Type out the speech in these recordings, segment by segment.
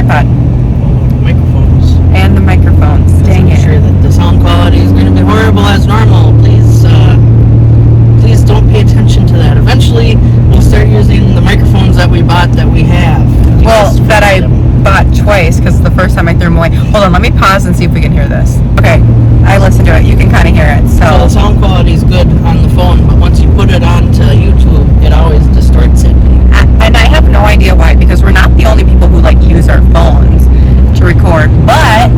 thought. Microphones. And the microphones. Dang it. I'm sure that the sound quality is going to be horrible as normal. Please don't pay attention to that. Eventually, we'll start using the microphones that we bought that we have. Well, that I bought twice because the first time I threw them away. Hold on, let me pause and see if we can hear this. Okay, I listened to it. You can kind of hear it. So the sound quality is good on the phone, but once you put it onto YouTube, it always distorts it. And I have no idea why, because we're not the only people who like use our phones to record. But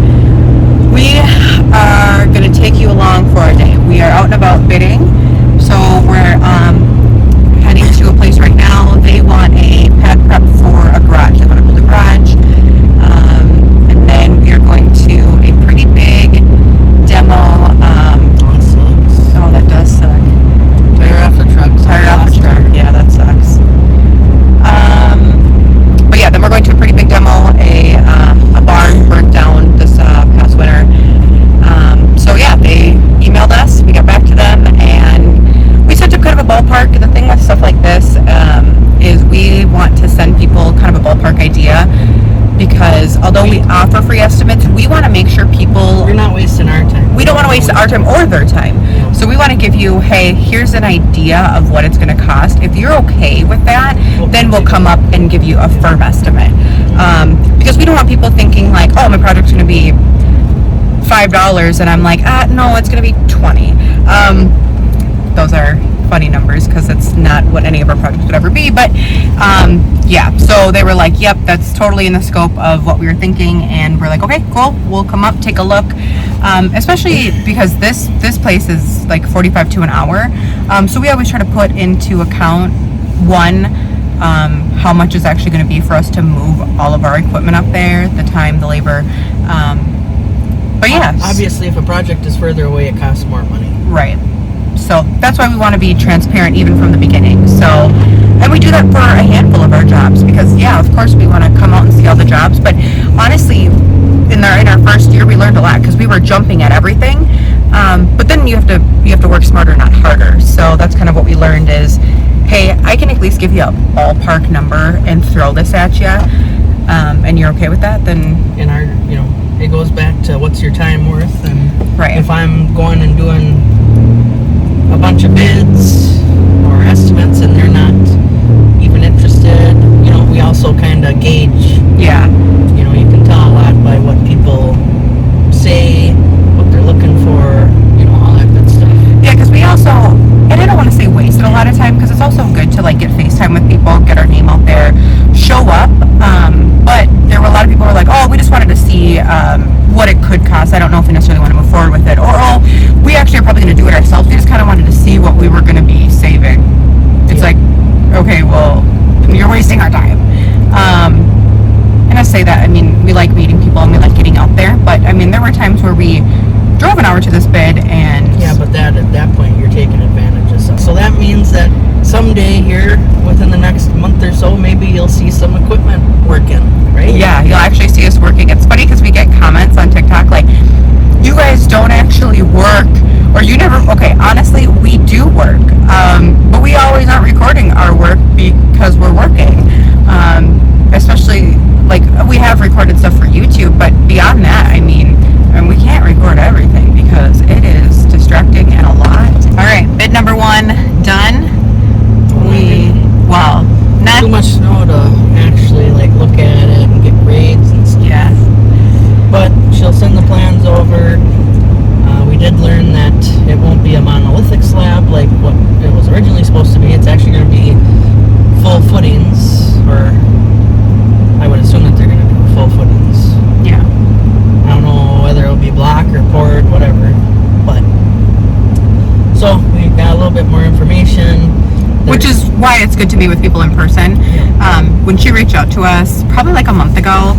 we are going to take you along for a day. We are out and about bidding, so we're heading to a place right now. They want a pad prep for a garage. They want to build a garage, and then we are going to a pretty big demo. Oh, that does suck. Tire off the truck. Tire off the truck. Yeah, that sucks. But yeah, then we're going to a pretty big demo. A barn burnt down this past winter. So yeah, they emailed us. We got back to them, and we set up kind of a ballpark. The thing with stuff like this is we want to send people kind of a ballpark idea, because although we offer free estimates, we want to make sure people... We're not wasting our time. We don't want to waste our time or their time. So we want to give you, hey, here's an idea of what it's going to cost. If you're okay with that, then we'll come up and give you a firm estimate. Because we don't want people thinking like, oh, my project's going to be $5, and I'm like, no, it's going to be $20. Those are funny numbers because it's not what any of our projects would ever be, but yeah, so they were like, yep, that's totally in the scope of what we were thinking, and we're like, okay, cool, we'll come up, take a look, especially because this place is like $45 to an hour, so we always try to put into account, one, how much is actually going to be for us to move all of our equipment up there, the time, the labor, but yeah. Obviously, if a project is further away, it costs more money. Right. So that's why we want to be transparent even from the beginning. So, and we do that for a handful of our jobs because, yeah, of course we want to come out and see all the jobs. But honestly, in our first year, we learned a lot because we were jumping at everything. But then you have to work smarter, not harder. So that's kind of what we learned is, hey, I can at least give you a ballpark number and throw this at you, and you're okay with that. Then it goes back to what's your time worth, and right. If I'm going and doing a bunch of bids or estimates and they're not even interested, we also kind of gauge. Yeah. You can tell a lot by what people say, what they're looking for, all that good stuff. Yeah, because we also, and I don't want to say wasted a lot of time, because it's also good to like get FaceTime with people, get our name out there, show up. But there were a lot of people who were like, oh, we just wanted to see what it could cost. I don't know if we necessarily want to move forward with it, or we actually are probably going to do it ourselves. We just kind of wanted to see what we were going to be saving. It's like, okay, well, you're wasting our time. And I say that, I mean, we like meeting people and we like getting out there, but I mean, there were times where we drove an hour to this bid and... Yeah, but at that point, you're taking advantage of stuff. So that means that someday here, within the next month or so, maybe you'll see some equipment working, right? Yeah, you'll actually see us working. It's funny because we get comments on TikTok like, you guys don't actually work, or you never... Okay, honestly, we do work, but we always aren't recording our work because we're working. Especially, like, we have recorded stuff for YouTube, but beyond that, I mean, we can't record everything because it is distracting and a lot. All right, bid number 1 done. Not too much snow to actually like look at it and get grades and stuff. Yeah. But she'll send the plans over. We did learn that it won't be a monolithic slab like what it was originally supposed to be. It's actually going to be full footings, or I would assume that they're going to be full footings. Yeah. I don't know whether it'll be block or poured, whatever. But so we got a little bit more information. Which is why it's good to meet with people in person. Yeah. When she reached out to us, probably like a month ago,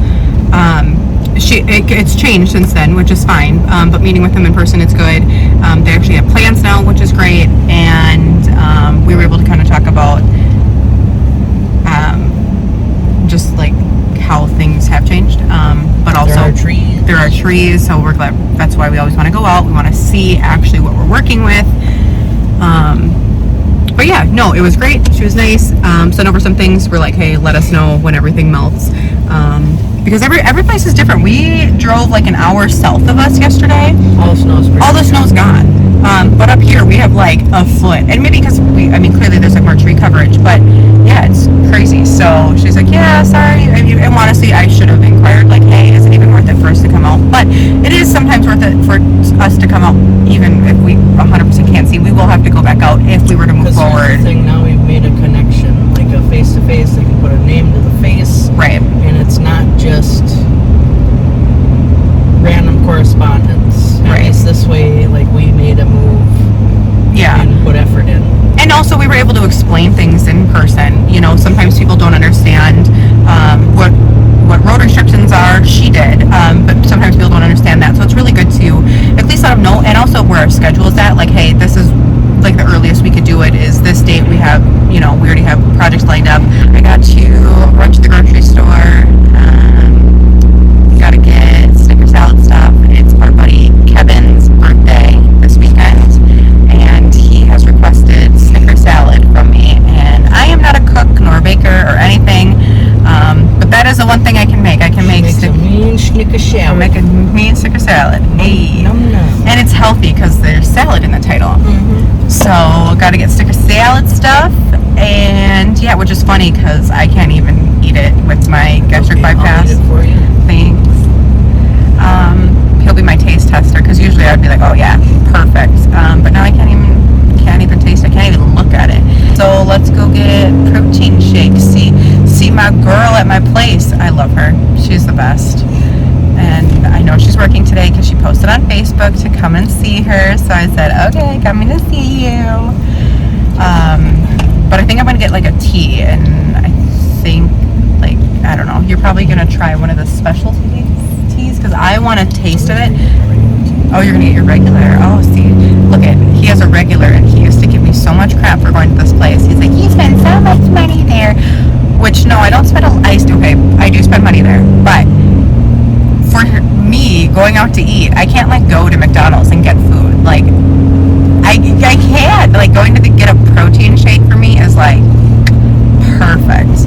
it's changed since then, which is fine. But meeting with them in person, it's good. They actually have plans now, which is great. And we were able to kind of talk about just like how things have changed. But also there are trees, so we're glad. That's why we always want to go out. We want to see actually what we're working with. But yeah, no, it was great. She was nice. Sent over some things. We're like, hey, let us know when everything melts. because every place is different. We drove like an hour south of us yesterday. All the snow's Gone. But up here we have like a foot, and maybe because clearly there's like more tree coverage, but yeah, it's crazy. So she's like, yeah, sorry. And honestly, I should have inquired, like, hey, is it even worth it for us to come out? But it is sometimes worth it for us to come out, even if we 100% can't see. We will have to go back out if we were to move forward. Here's the thing, now we've made a connection, like a face-to-face. They can put a name to the face, right? And it's not just random correspondence. Right. At least this way, like, we made a move. Yeah. And put effort in. And also, we were able to explain things in person. You know, sometimes people don't understand what road restrictions are. She did, but sometimes people don't understand that. So it's really good to at least let them know, and also where our schedule is at. Like, hey, this is like the earliest we could do it is this date. We have, we already have projects lined up. I got to run to the grocery store. Got to get Snicker salad stuff. It's our buddy Kevin's birthday this weekend, and he has requested Snicker salad from me. And I am not a cook nor a baker or anything, but that is the one thing I can make. I can make a mean Snicker salad. I'll make a mean Snicker salad. Hey. And it's healthy because there's salad in the title. Mm-hmm. So got to get Snicker salad stuff, and yeah, which is funny because I can't even eat it with my gastric bypass. I'll eat it for you. Thanks. He'll be my taste tester because usually I'd be like, oh yeah, perfect. But now I can't even taste it. I can't even look at it. So let's go get protein shakes. See my girl at my place. I love her. She's the best. And I know she's working today because she posted on Facebook to come and see her. So I said, okay, coming to see you. But I think I'm gonna get like a tea, and I think, like, I don't know. You're probably gonna try one of the specialty teas because I want a taste of it. Oh, you're gonna get your regular. Oh, see, look he has a regular, and he used to give me so much crap for going to this place. He's like, you spend so much money there. Which, no, I don't spend I do spend money there, but for me, going out to eat, I can't like go to McDonald's and get food. Like, I can't. Like, going to get a protein shake for me is like perfect.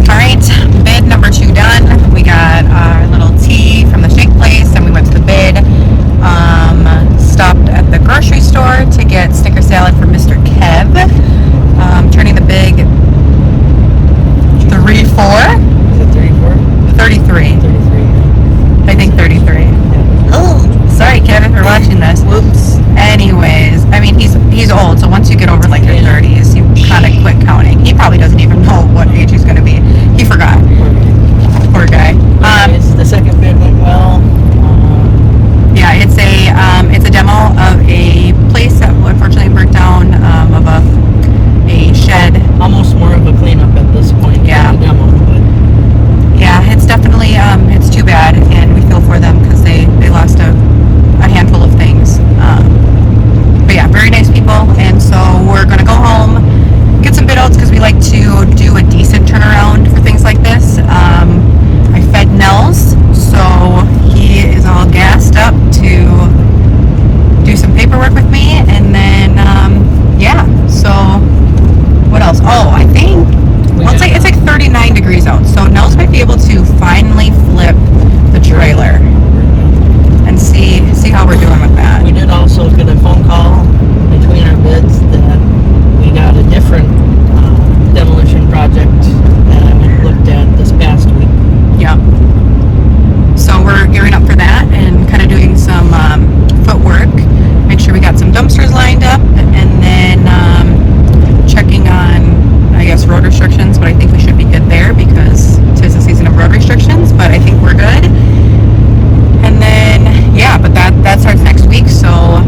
All right, bid number 2 done. We got our little tea from the shake place, and we went to the bid. Stopped at the grocery store to get Snicker salad for Mr. Kev. Turning the big 3-4. Is it 34? 33. 33. I think 33. Oh, sorry, Kev, if you're watching this. Whoops. Anyways, I mean, he's old, so once you get over like your 30s, you kind of quit counting. He probably doesn't even know what age he's going to be. He forgot. Poor guy. The second bid went well. Yeah, it's a demo of a place that unfortunately burnt down, of a shed. Almost more of a cleanup at this point. Yeah. Than a demo, but yeah, it's definitely it's too bad, and we feel for them because they lost a handful of things. But yeah, very nice people, and so we're gonna go home, get some bid outs because we like to do a decent turnaround for things like this. I fed Nels, so he is all gassed up to do some paperwork with me, and then yeah. So what else? Oh, I think it's like 39 degrees out, so Nels might be able to finally flip the trailer and see how we're doing with that. we did also get a phone call between our bids that we got a different demolition project that we looked at this past week. Yep. So we're gearing up for that and kind of doing some footwork. Make sure we got some dumpsters lined up, and then checking on, I guess, road restrictions. But I think we should be good there because 'tis the season of road restrictions. But I think we're good. And then yeah, but that starts next week. So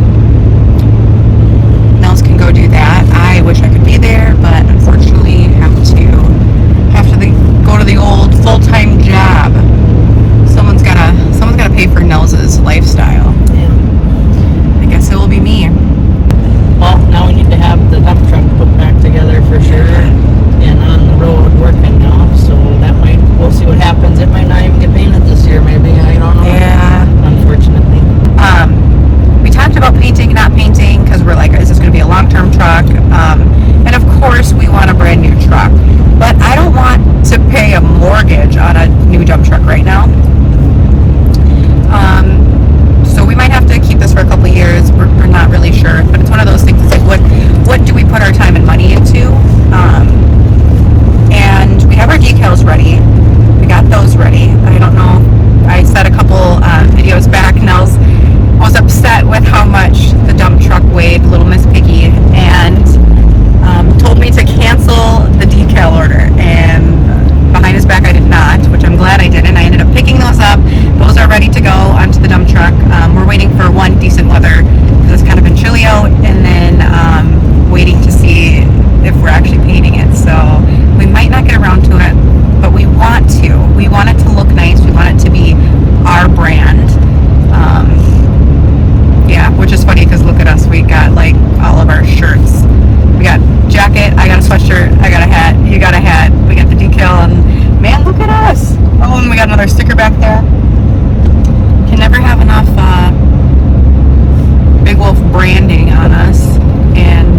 branding on us, and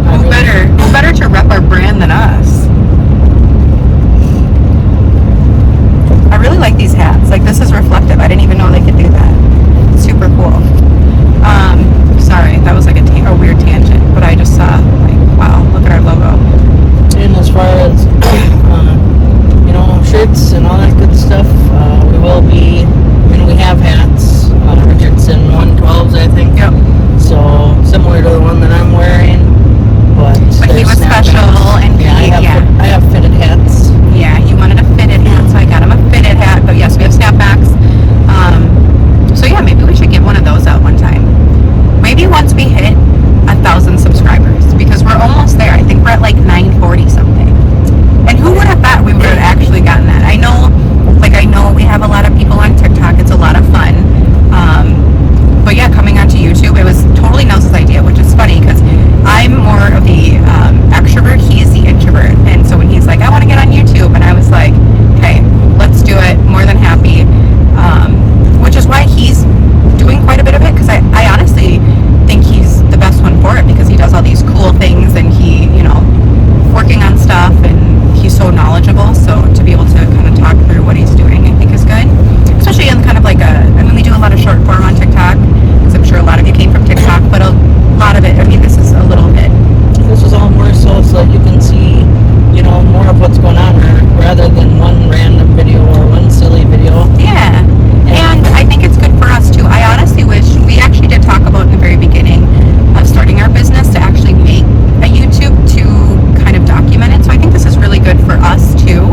who better to rep our brand than us? I really like these hats. Like, this is reflective. I didn't even know they could do that. Super cool. Sorry, that was like a weird tangent, but I just saw, like, wow, look at our logo. And as far as, shirts and all that good stuff, we will be, we have hats, Richardson 112s, I think. Yep. So, similar to the one that I'm wearing, but he was special, and I have fitted hats. Yeah, he wanted a fitted hat, so I got him a fitted hat, but yes, we have snapbacks. So yeah, maybe we should give one of those out one time. Maybe once we hit 1,000 subscribers, because we're almost there. I think we're at like 940 something. And who would have thought we would have actually gotten that? I know we have a lot of people on TikTok. It's a lot of fun. But yeah, coming onto YouTube, it was totally Nels' idea, which is funny because I'm more of the extrovert. He's the introvert. And so when he's like, I want to get on YouTube, and I was like, okay, let's do it. More than happy. Which is why he's doing quite a bit of it, because I honestly think he's the best one for it, because he does all these cool things, and he, working on stuff, and he's so knowledgeable. So to be able to kind of talk through what he's doing, I think is good. Especially in kind of like we do a lot of short form on TikTok, because I'm sure a lot of you came from TikTok, but a lot of it, this is a little bit. This is all more so that you can see, more of what's going on, rather than one random video or one silly video. Yeah. And I think it's good for us too. I honestly wish, we actually did talk about in the very beginning of starting our business to actually make a YouTube to kind of document it. So I think this is really good for us too.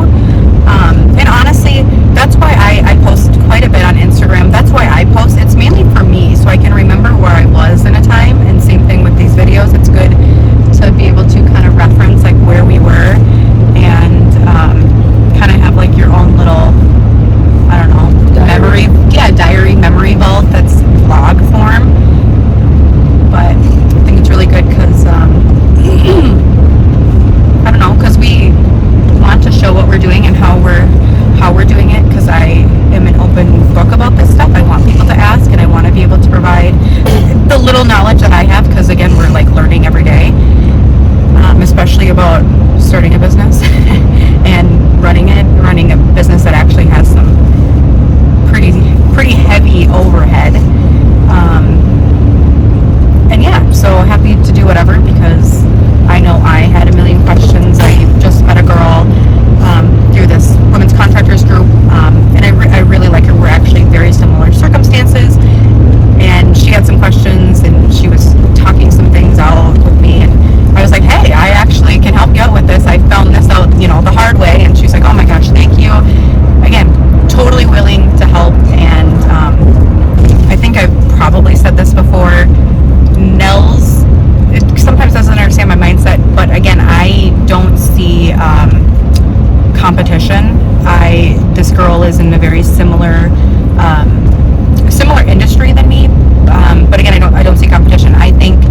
And honestly, that's why I post quite a bit on Instagram. That's why I post. It's mainly for me, so I can remember where I was in a time. And same thing with these videos. It's good to be able to kind of reference like where we were, and kind of have like your own little, I don't know, diary memory vault that's vlog form. But I think it's really good because I don't know, because we want to show what we're doing and how we're doing it, because I am an open book about this stuff. I want people to ask, and I want to be able to provide the little knowledge that I have, because again, we're like learning every day, especially about starting a business and running a business that actually has some pretty heavy overhead. And yeah, so happy to do whatever, because I know I had a million questions. I just met a girl through this women's contractors group, and I really like her. We're actually very similar circumstances, and she had some questions, and she was talking some things out with me, and I was like, hey, I actually can help you out with this. I found this out, the hard way. And she's like, oh my gosh, thank you. Again, totally willing to help. And I think I've probably said this before. Nels, it sometimes doesn't understand my mindset, but again, I don't see competition. This girl is in a very similar industry than me, but again, I don't see competition. I think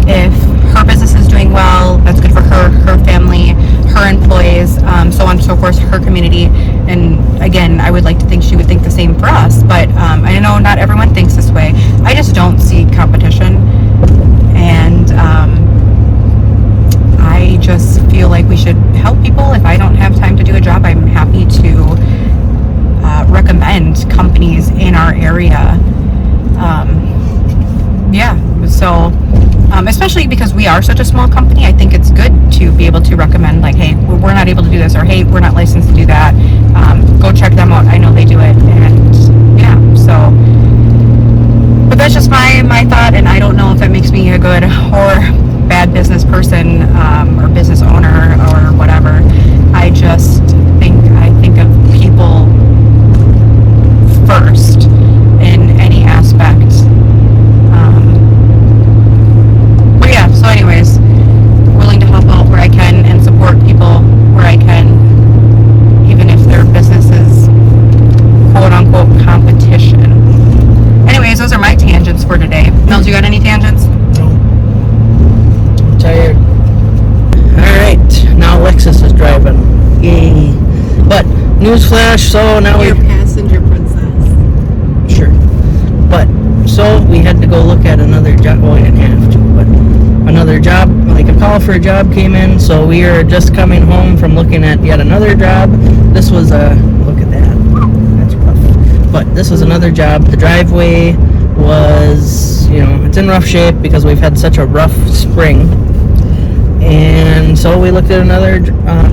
if her business is doing well, that's good for her family, her employees, so on and so forth, her community. And again, I would like to think she would think the same for us, but I know not everyone thinks this way. I just don't see competition, and I just feel like we should help people. If I don't have time to do a job, I'm happy to recommend companies in our area. So especially because we are such a small company, I think it's good to be able to recommend, like, hey, we're not able to do this, or hey, we're not licensed to do that. Go check them out. I know they do it. And yeah, so, but that's just my thought, and I don't know if that makes me a good or bad business person, or business owner, or whatever. I just think of people first in any aspect. But yeah, so anyways, willing to help out where I can and support people where I can, even if their business is quote unquote competition. Anyways, those are my tangents for today. Nels, you got any tangents? No. I'm tired. Alright, now Alexis is driving. Yay. But, newsflash, so now Your passenger princess. Sure. But, so we had to go look at another job. Well, for a job came in, so we are just coming home from looking at yet another job. This was a, look at that, that's rough. But this was another job. The driveway was, you know, it's in rough shape because we've had such a rough spring. And so we looked at another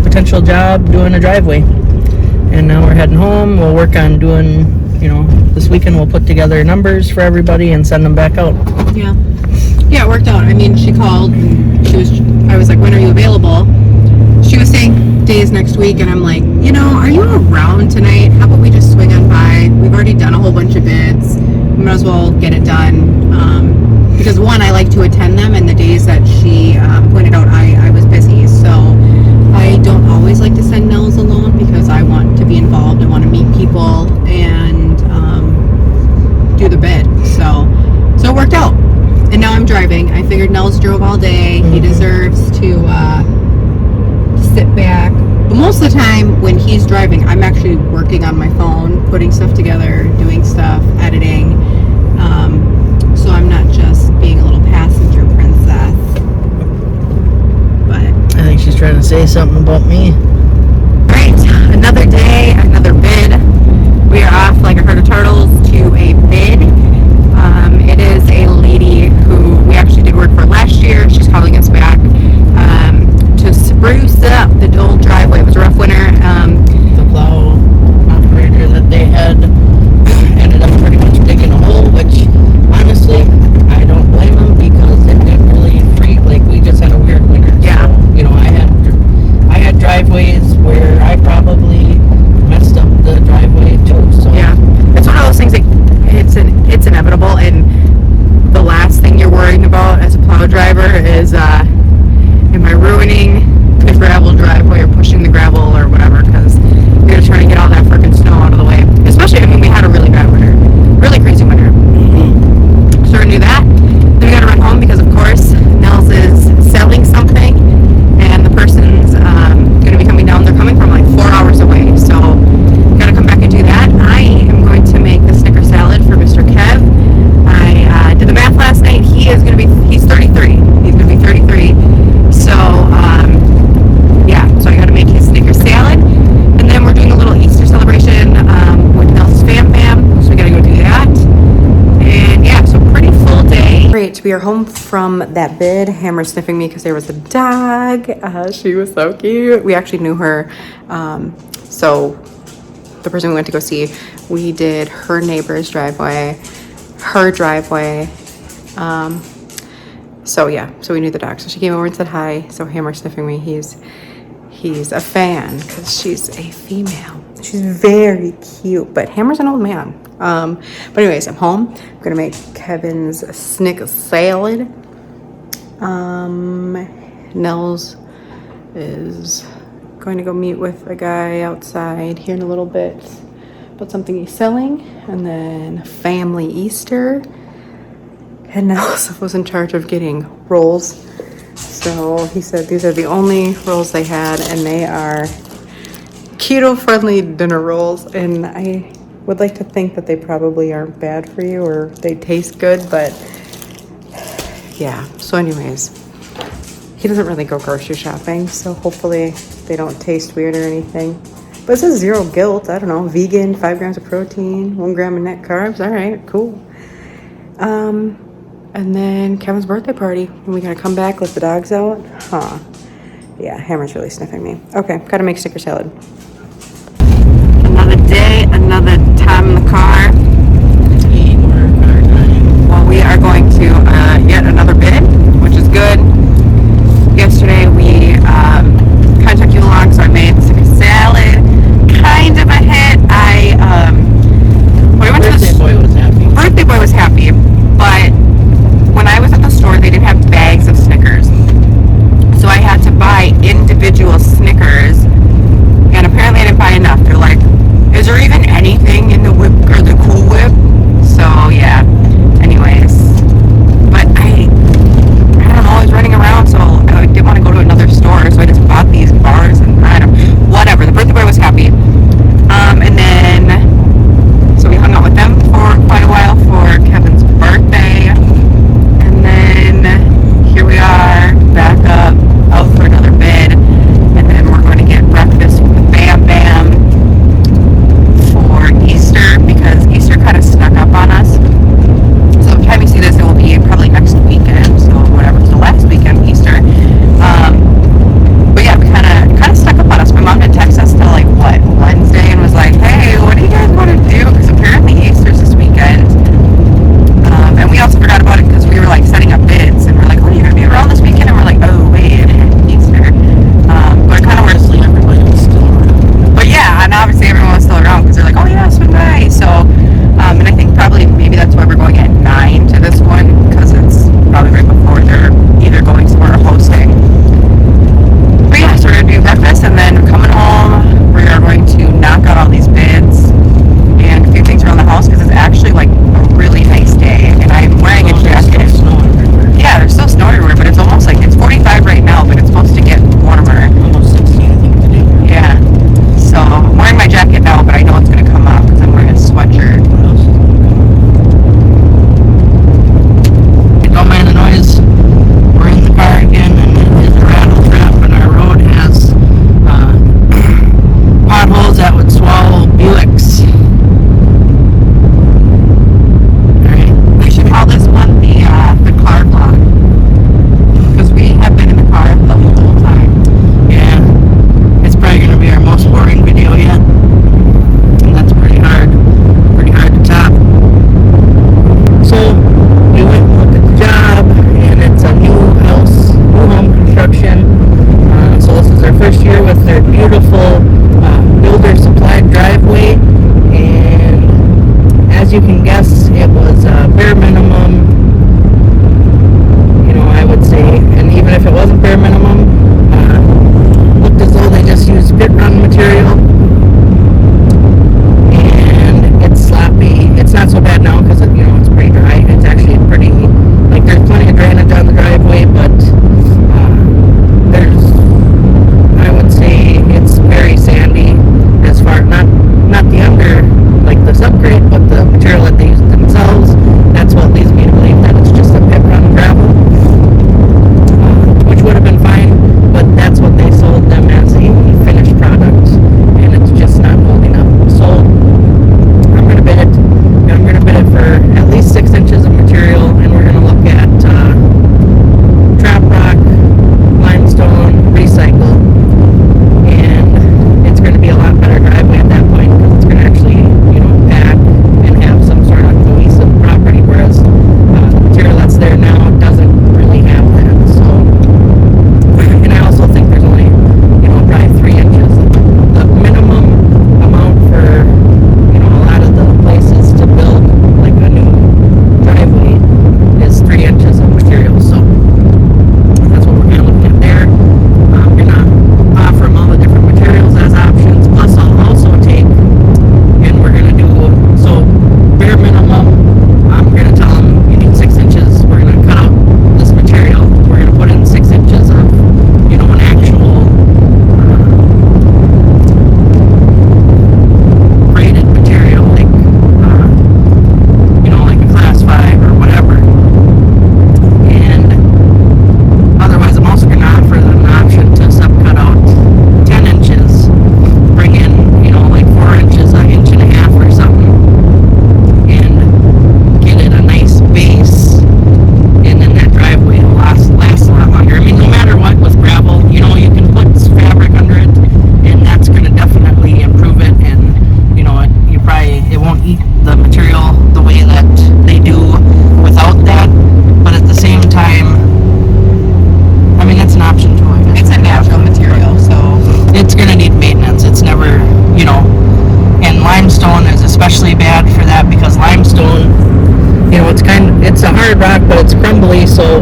potential job doing a driveway. And now we're heading home. We'll work on doing, you know, this weekend we'll put together numbers for everybody and send them back out. Yeah. Yeah, it worked out. I mean, she called. I was like, when are you available? She was saying days next week, and I'm like, you know, are you around tonight? How about we just swing on by? We've already done a whole bunch of bids. We might as well get it done. Because one, I like to attend them, and the days that she pointed out, I was busy. So I don't always like to send Nels alone because I want to be involved. I want to meet people and do the bid. So it worked out. And now I'm driving. I figured Nels drove all day. He deserves to sit back. But most of the time when he's driving, I'm actually working on my phone, putting stuff together, doing stuff, editing. So I'm not just being a little passenger princess. But I think she's trying to say something about me. right, another day, another bid. We are off like a herd of turtles to a bid. It is a lady who we actually did work for last year. She's calling us back to spruce up the old driveway. It was a rough winter. The plow operator that they had ended up pretty much digging a hole, which honestly I don't blame them because it didn't really freak. Like, we just had a weird winter. Yeah. So, you know, I had driveways where I probably messed up the driveway too. So Yeah, it's one of those things that it's inevitable, and the last thing you're worrying about as a plow driver is am I ruining the gravel driveway or pushing the gravel or whatever, because you're going to try to get all that freaking snow out of the way. Especially, I mean, we had a really bad winter, really crazy winter. So we're going to do that. Then we got to run home because, of course, Nels is selling something, and the person's going to be coming down. They're coming from like 4 hours away, so got to come back and do that. I am going to make the Snicker salad for Mr. Kev. I did the math last night. He's 33. He's going to be 33. So, yeah, so I got to make his Snicker salad. And then we're doing a little Easter celebration with Nels' Fam Bam, so we got to go do that. And yeah, so pretty full day. Great, we are home from that bid. Hammer sniffing me because there was a dog. She was so cute. We actually knew her. So the person we went to go see, we did her neighbor's driveway, her driveway. So yeah, so we knew the dog. So she came over and said hi. So Hammer sniffing me. He's a fan because she's a female. She's very cute, but Hammer's an old man. But anyways, I'm home. I'm gonna make Kevin's Snicker salad. Nels is going to go meet with a guy outside here in a little bit about something he's selling, and then family Easter. And Nels was in charge of getting rolls. So he said these are the only rolls they had, and they are keto-friendly dinner rolls. And I would like to think that they probably aren't bad for you or they taste good, but yeah. So anyways, he doesn't really go grocery shopping, so hopefully they don't taste weird or anything. But it says 0 guilt. I don't know. Vegan, 5 grams of protein, 1 gram of net carbs. All right, cool. And then Kevin's birthday party. And we gotta come back, let the dogs out. Huh. Yeah, Hammer's really sniffing me. Okay, gotta make Snicker salad. Another day, another time in the car. Well, we are going to yet another bid, which is good. Yesterday we kind of took you along, so I made the Snicker salad. Kind of a hit. Birthday boy was happy, but when I was at the store, they didn't have bags of Snickers. So I had to buy individual Snickers, and apparently I didn't buy enough. They're like, is there even anything in the whip or the Cool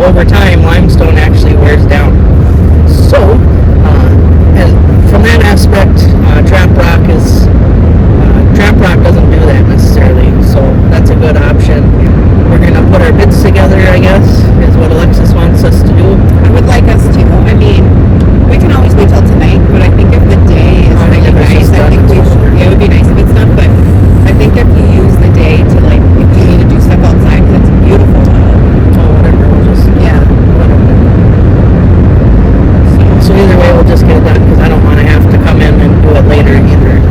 over time, limestone actually wears down. So, and from that aspect, trap rock doesn't do that necessarily. So that's a good option. We're gonna put our bids together, I guess, is what Alexis wants us to do. I would like us to, I mean, we can always wait till tonight, but I think if the day is really nice, I think it would be nice if it's done, but I think if you use the day to, like, if you need to do stuff outside, because it's beautiful out. So whatever, we'll just whatever. So either way, we'll just get it done because I don't want to have to come in and do it later either.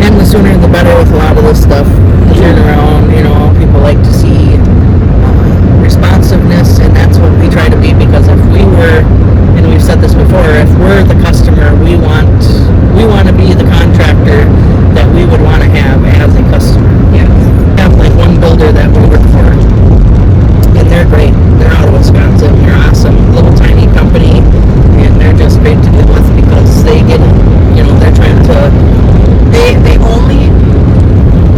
And the sooner the better with a lot of this stuff. The turnaround, people like to see responsiveness, and that's what we try to be, because if we were, and we've said this before, if we're the customer, we want to be the contractor that we would want to have as a customer. Yeah. We have like one builder that we work for, and they're great. They're out of Wisconsin. They're awesome. Little tiny company, and they're just great to deal with because they get it. They're trying to. They only,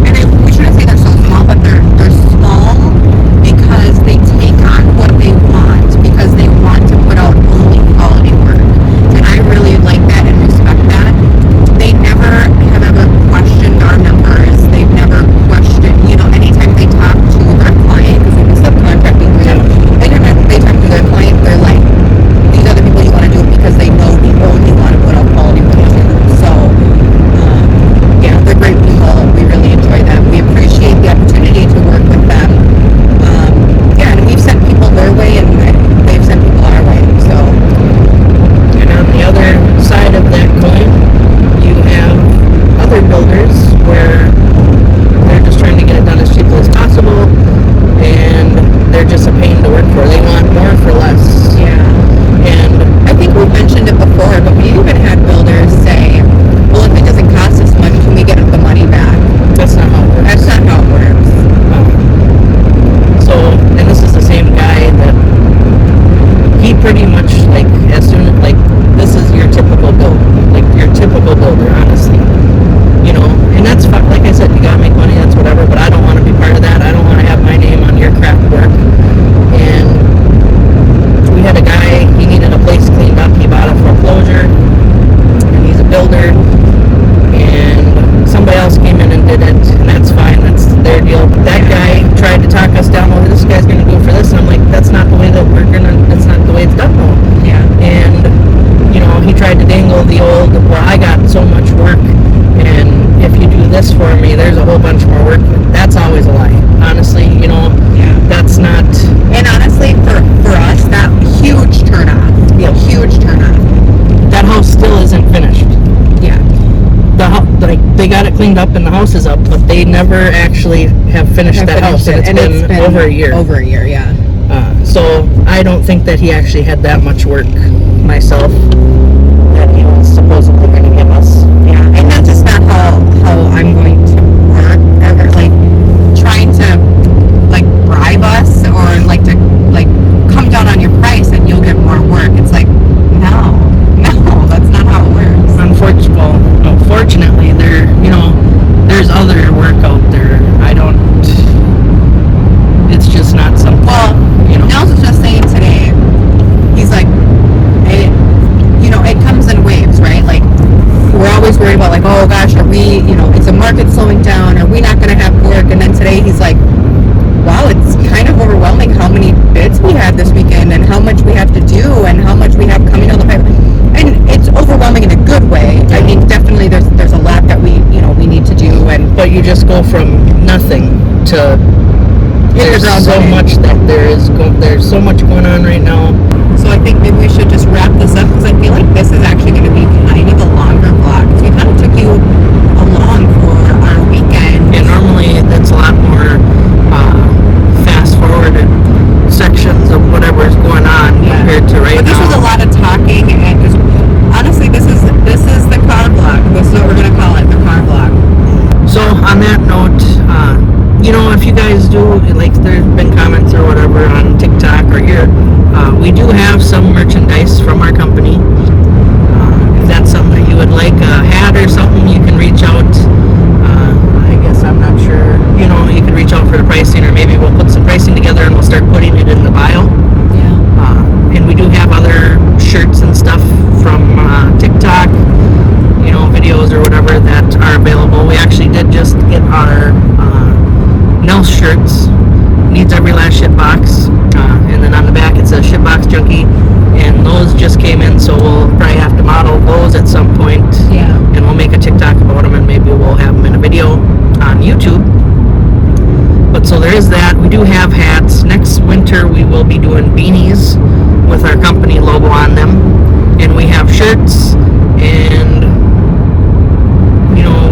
and we shouldn't say they're so small, but they're small because they take on what they want, because they want to put out only quality work. And I really like that and respect that. They never have ever questioned our numbers. They've never questioned, anytime they talk to their client, because we've been subcontracting through them, anytime they talk to their client, they're like, these are the people you want to do it because they know we only want to put out quality work too. So, yeah, they're great people. We really enjoy them. We appreciate the opportunity to work with them. Yeah, and we've sent people their way, and they've sent people our way. So, And on the other side of that coin, you have other builders where they're just trying to get it done as cheaply as possible, and they're just a pain to work for. They want more for less. yeah. And I think we've mentioned it before, but we even had builders say, well, if it doesn't cost us much, can we get the money back? that's not how it works. That's not how it works. So, and this is the same guy that he pretty much, like, this is your typical builder, honestly. And that's fine. Like I said, you gotta make money, that's whatever, but I don't want to be part of that. I don't want to have my name on your crap work. And we had a guy, he needed a place cleaned up, he bought a foreclosure, and he's a builder, and somebody else came in and did it, and that's fine, that's their deal. But that guy tried to talk us down, well, this guy's gonna do it for this, and I'm like, that's not the way that's not the way it's done though. Yeah. And, he tried to dangle the old, well, I got so much work, and if you do this for me, there's a whole bunch more work. That's always a lie. Honestly, Yeah. that's not. And honestly, for us, that huge turnoff. Yep. Huge turnoff. That house still isn't finished. Yeah. They got it cleaned up and the house is up, but they never actually have finished that house, and it's been over a year. Over a year, yeah. So I don't think that he actually had that much work myself that he was supposedly going to give us. Yeah, and that's just not how I'm going to work ever. Like, trying to, like, bribe us or, like, to, like, come down on your price and you'll get more work. It's like, no, that's not how it works. Unfortunately, there's other work out there. It's just not something. Well, Nels was just saying today, he's like, it comes in waves, right? Like, we're always worried about, like, oh gosh, are we, is the market slowing down? Are we not going to have work? And then today he's like, wow, it's kind of overwhelming how many bids we had this weekend and how much we have to do and how much we have coming down the pipe. And it's overwhelming in a good way. I mean, definitely there's a lot that we need to do. But you just go from nothing to there's so much that there's so much going on right now. So I think maybe we should just wrap this up, because I feel like this is actually going to be kind of a longer vlog, because we kind of took you along for our weekend. Yeah, normally that's a lot more fast forwarded sections of whatever is going on compared to right now. But this was a lot of talking, and just honestly, this is the car vlog. This is what we're going to call it, the car vlog. So on that note, if you guys do, like, there's been comments or whatever on TikTok or here, we do have some merchandise from our company. If that's something that you would like, a hat or something, you can reach out. I guess I'm not sure. You can reach out for the pricing, or maybe we'll put some pricing together and we'll start putting it in the so we'll probably have to model those at some point. Yeah. And we'll make a TikTok about them, and maybe we'll have them in a video on YouTube. But so there is that. We do have hats. Next winter we will be doing beanies with our company logo on them, and we have shirts, and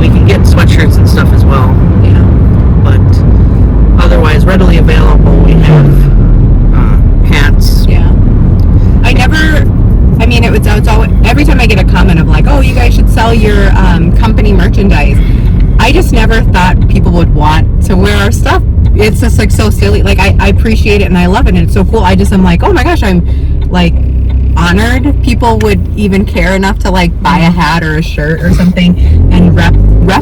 we can get sweatshirts and stuff as well. Yeah. But otherwise, readily available, we have hats. Yeah. It's always, every time I get a comment of like, oh, you guys should sell your company merchandise, I just never thought people would want to wear our stuff. It's just like so silly. Like I appreciate it and I love it and it's so cool. I'm like, oh my gosh, I'm like honored people would even care enough to like buy a hat or a shirt or something and rep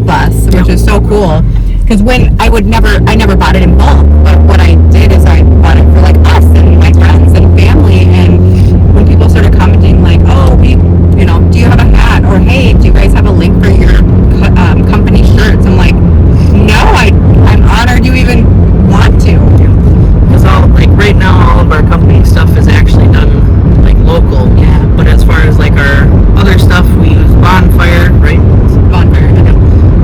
us, which is so cool. Because I never bought it in bulk, but what I did is I bought it for like us and my friends and family. And when people started commenting like, oh, do you have a hat, or hey, do you guys have a link for your company shirts? I'm like, no, I'm honored you even want to. Because right now all of our company stuff is actually done like local. Yeah. But as far as like our other stuff, we use Bonfire, right? Bonfire.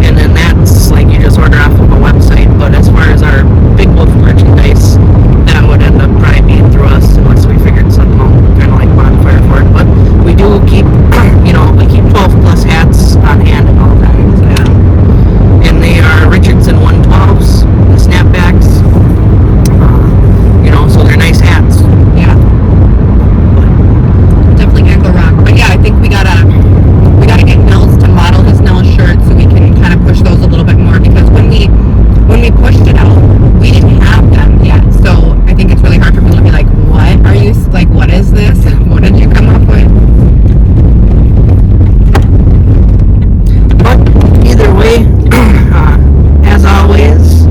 And then that's like you just order off of a website. But as far as our Big Wolf merchandise, that would end up probably being through us unless we figured something out, kind of like Bonfire for it. But we do keep, we keep 12 plus hats on hand at all times. And they are Richardson 112s, the snapbacks. So they're nice hats. Yeah. Definitely gonna go wrong. But yeah, I think we gotta get Nels to model his Nels shirt so we can kind of push those a little bit more, because when we pushed it out, we didn't have them yet. So I think it's really hard for people to be like, what are you, like, what is this? What did you come up with? But either way, as always,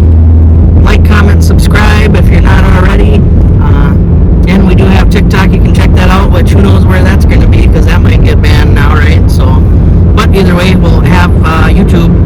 like, comment, subscribe if you're not already. And we do have TikTok. You can check that out, which who knows where that's going to be, because that might get banned now, right? So, but either way, we'll have YouTube